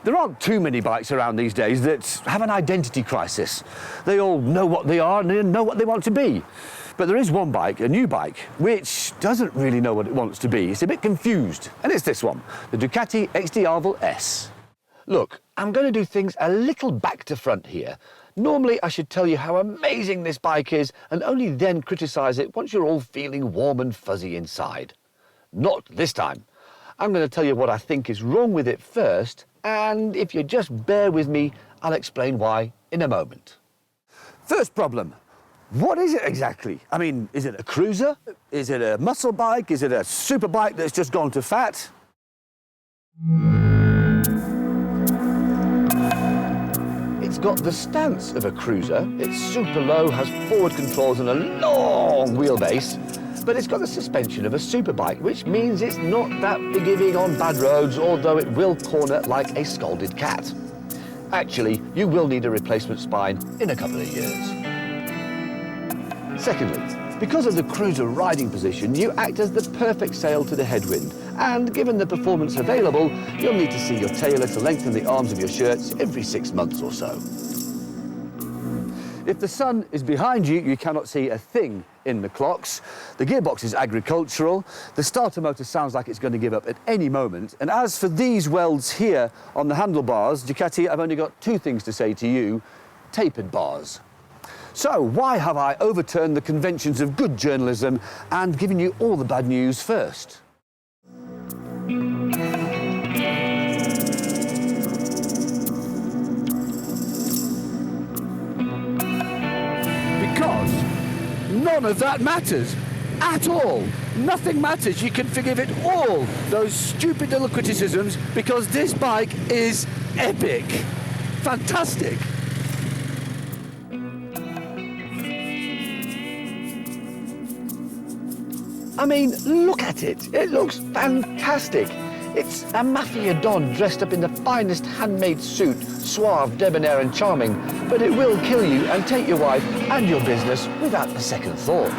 There aren't too many bikes around these days that have an identity crisis. They all know what they are and they know what they want to be. But there is one bike, a new bike, which doesn't really know what it wants to be. It's a bit confused, and it's this one, the Ducati XDiavel S. Look, I'm going to do things a little back to front here. Normally, I should tell you how amazing this bike is and only then criticise it once you're all feeling warm and fuzzy inside. Not this time. I'm going to tell you what I think is wrong with it first, and if you just bear with me, I'll explain why in a moment. First problem. What is it exactly? I mean, is it a cruiser? Is it a muscle bike? Is it a super bike that's just gone to fat? It's got the stance of a cruiser. It's super low, has forward controls and a long wheelbase, but it's got the suspension of a superbike, which means it's not that forgiving on bad roads, although it will corner like a scalded cat. Actually, you will need a replacement spine in a couple of years. Secondly, because of the cruiser riding position, you act as the perfect sail to the headwind, and given the performance available, you'll need to see your tailor to lengthen the arms of your shirts every 6 months or so. If the sun is behind you, you cannot see a thing in the clocks. The gearbox is agricultural. The starter motor sounds like it's going to give up at any moment. And as for these welds here on the handlebars, Ducati, I've only got two things to say to you: tapered bars. So why have I overturned the conventions of good journalism and given you all the bad news first? Because none of that matters at all. Nothing matters. You can forgive it all, those stupid little criticisms, because this bike is epic. Fantastic. I mean, look at it. It looks fantastic. It's a mafia don dressed up in the finest handmade suit, suave, debonair and charming, but it will kill you and take your wife and your business without a second thought.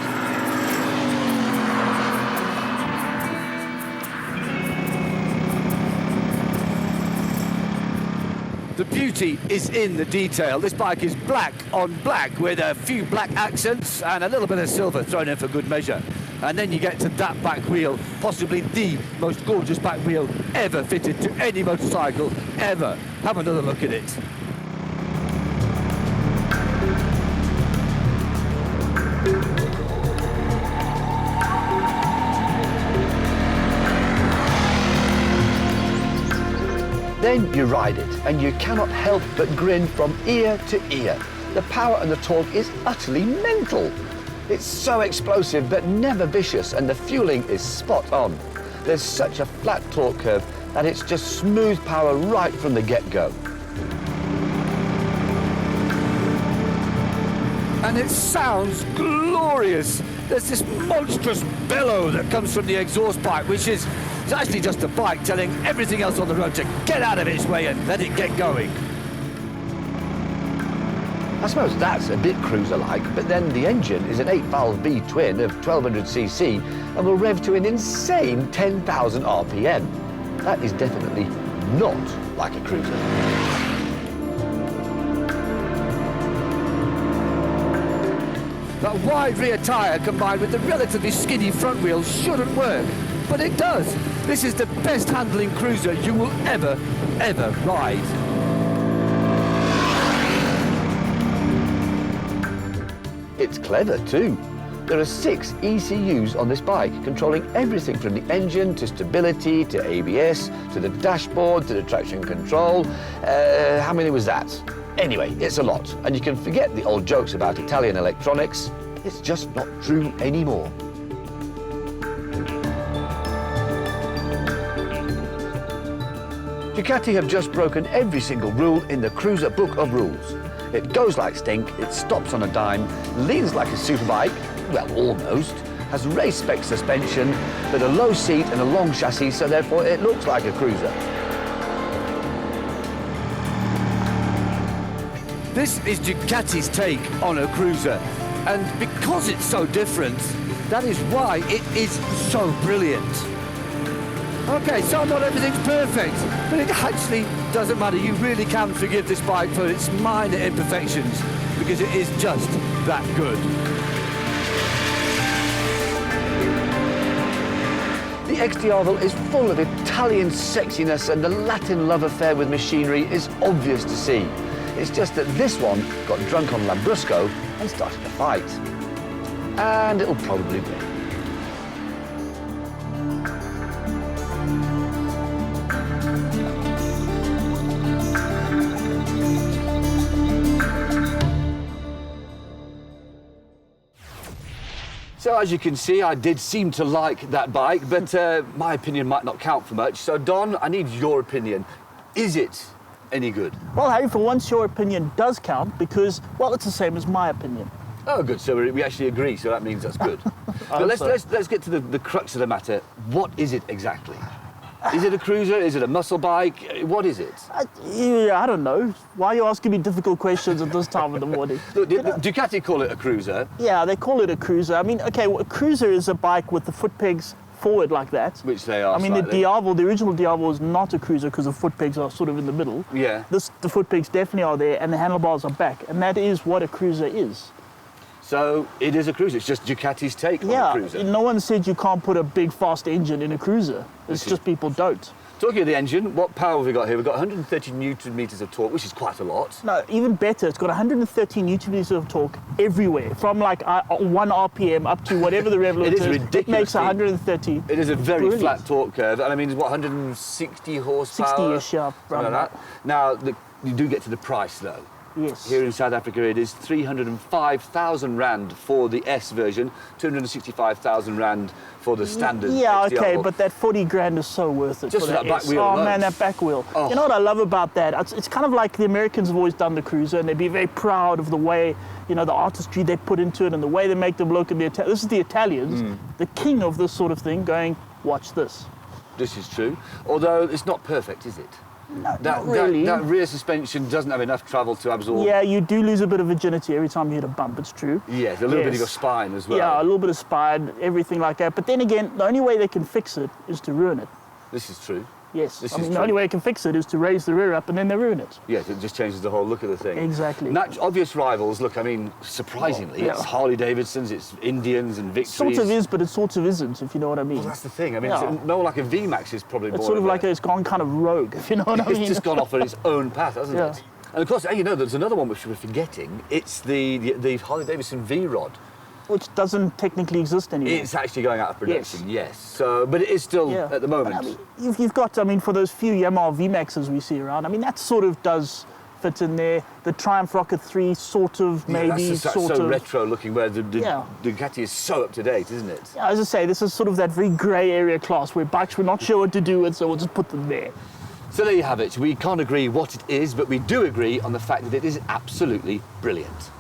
The beauty is in the detail. This bike is black on black with a few black accents and a little bit of silver thrown in for good measure. And then you get to that back wheel, possibly the most gorgeous back wheel ever fitted to any motorcycle ever. Have another look at it. Then you ride it, and you cannot help but grin from ear to ear. The power and the torque is utterly mental. It's so explosive, but never vicious, and the fueling is spot on. There's such a flat torque curve that it's just smooth power right from the get-go. And it sounds glorious. There's this monstrous bellow that comes from the exhaust pipe, which is actually just a bike telling everything else on the road to get out of its way and let it get going. I suppose that's a bit cruiser-like, but then the engine is an 8-valve B-twin of 1200cc and will rev to an insane 10,000 RPM. That is definitely not like a cruiser. That wide rear tyre combined with the relatively skinny front wheel shouldn't work, but it does. This is the best handling cruiser you will ever ride. It's clever too. There are 6 ECUs on this bike, controlling everything from the engine to stability to ABS to the dashboard to the traction control. How many was that? Anyway, it's a lot, and you can forget the old jokes about Italian electronics. It's just not true anymore. Ducati have just broken every single rule in the Cruiser Book of Rules. It goes like stink, it stops on a dime, leans like a superbike, well, almost, has race-spec suspension, but a low seat and a long chassis, so therefore it looks like a cruiser. This is Ducati's take on a cruiser, and because it's so different, that is why it is so brilliant. Okay, so not everything's perfect, but it actually doesn't matter. You really can forgive this bike for its minor imperfections because it is just that good. The XDiavel is full of Italian sexiness, and the Latin love affair with machinery is obvious to see. It's just that this one got drunk on Lambrusco and started a fight. And it'll probably win. So as you can see, I did seem to like that bike, but my opinion might not count for much. So Don, I need your opinion. Is it any good? Well, Harry, for once your opinion does count because, well, it's the same as my opinion. Oh, good. So we actually agree, so that means that's good. But let's get to the crux of the matter. What is it exactly? Is it a cruiser? Is it a muscle bike? What is it? Yeah, I don't know. Why are you asking me difficult questions at this time of the morning? Look, Ducati call it a cruiser. Yeah, they call it a cruiser. I mean, okay, well, a cruiser is a bike with the foot pegs forward like that. Which they are. I mean, slightly. the original Diavel is not a cruiser because the foot pegs are sort of in the middle. Yeah. The foot pegs definitely are there and the handlebars are back. And that is what a cruiser is. So it is a cruiser. It's just Ducati's take on a cruiser. No one said you can't put a big fast engine in a cruiser. It's just people don't. Talking of the engine, what power have we got here? We've got 130 newton meters of torque, which is quite a lot. No, even better. It's got 130 newton meters of torque everywhere, from like 1 RPM up to whatever the rev limit is. It is ridiculous. It makes 130. It is a very flat torque curve, and I mean, what, 160 horsepower? 60-ish, yeah. Something like that. Now, you do get to the price, though. Yes. Here in South Africa, it is 305,000 Rand for the S version, 265,000 Rand for the standard. Yeah, Xdiavel. okay, but that 40 grand is so worth it. Just for that back S. wheel Oh alone. man, that back wheel. Oh. You know what I love about that? It's kind of like the Americans have always done the cruiser, and they'd be very proud of the way, you know, the artistry they put into it and the way they make them look. And this is the Italians, the king of this sort of thing, going, watch this. This is true, although it's not perfect, is it? No, not really. That rear suspension doesn't have enough travel to absorb. Yeah, you do lose a bit of virginity every time you hit a bump, it's true. Yes, a little bit of your spine as well. Yeah, a little bit of spine, everything like that. But then again, the only way they can fix it is to ruin it. This is true. Yes, This I is mean, true. the only way they can fix it is to raise the rear up and then they ruin it. Yes, it just changes the whole look of the thing. Exactly. Obvious rivals, look, I mean, surprisingly, it's Harley Davidsons, it's Indians and Victories. Sort of is, but it sort of isn't, if you know what I mean. Well, that's the thing. I mean, it's no, like a VMAX is probably more. It's sort of like it's gone kind of rogue, if you know what I mean. It's just gone off on its own path, hasn't Yeah. it? And of course, you know, there's another one which we're forgetting. It's the Harley Davidson V-Rod. Which doesn't technically exist anymore. It's actually going out of production, yes. So, but it is still at the moment. But, I mean, you've got, I mean, for those few Yamaha VMAXs we see around, I mean, that sort of does fit in there. The Triumph Rocket 3 sort of, maybe, that's so retro looking, where the Ducati is so up to date, isn't it? Yeah, as I say, this is sort of that very grey area class where bikes we're not sure what to do with, so we'll just put them there. So there you have it. We can't agree what it is, but we do agree on the fact that it is absolutely brilliant.